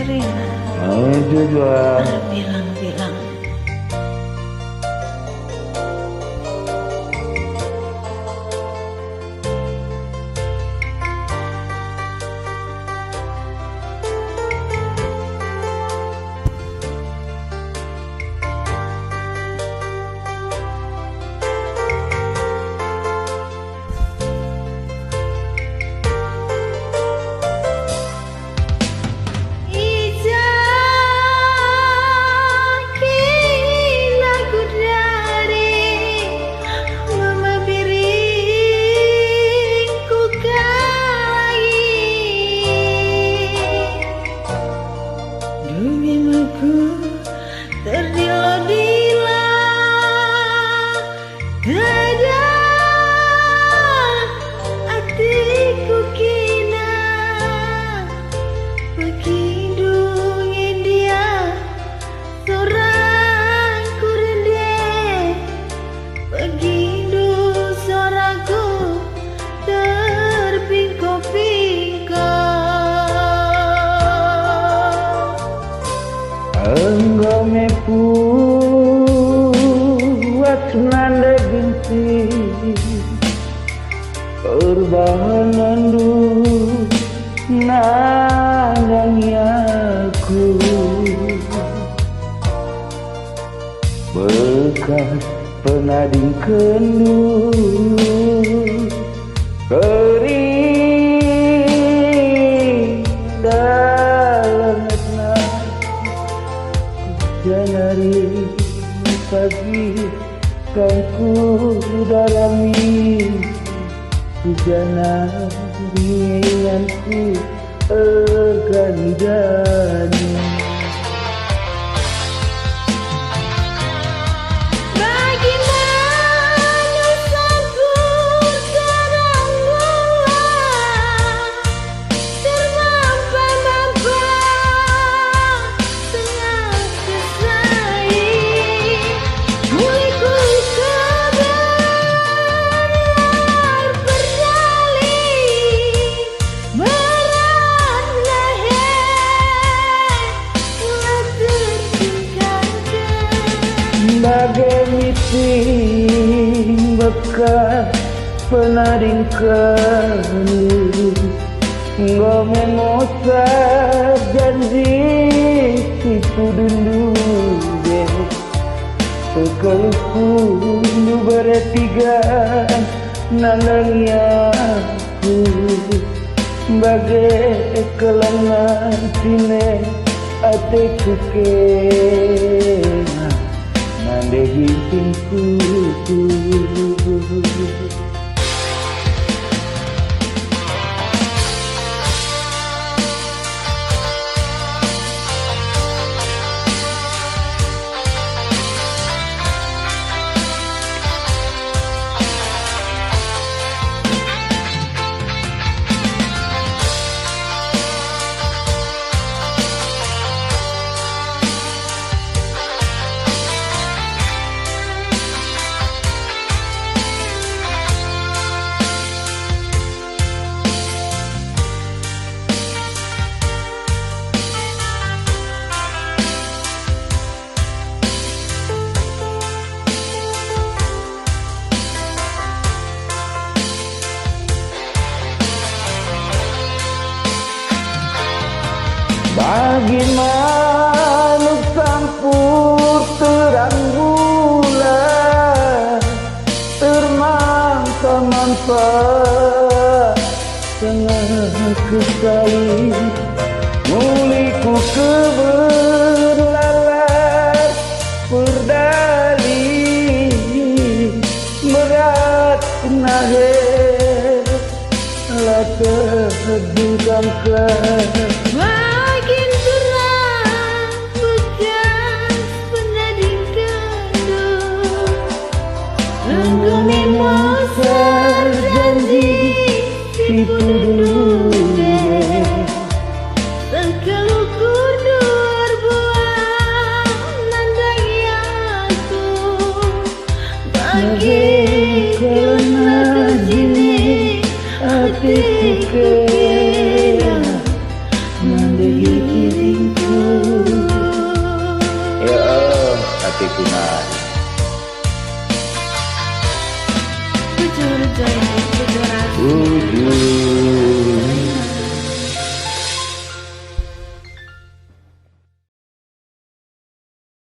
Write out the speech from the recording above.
Rina juga bilang-bilang. Terdila-dila dada hatiku kina Pekindungi dia Seorang kurende Pegindu suaraku terpingkau-pingkau Engkau membuat nanda binti Perbahanan nandangnya aku Bekas penading kendu Kering dalam Janari pagi kan ku dalami Hujana dinganku ergandani Bagaimana sangku teranggulan Termampa-mampa tengah kesaing Muliku kabar berdali Berat leher telah tertinggalkan Bagai miting bekas penading kendu Engkau memosar janji tipu dulu Sekalipun bertiga nandangnya aku Bagai kelangan sine hatiku kena Nandehi tingku Bagi makhluk campur terang bulan Termampa-mampa tengah kesali Muliku keberlalat berdali Berat naher lah terhidupkan Makin terang bekas penading kendu Engkau memosar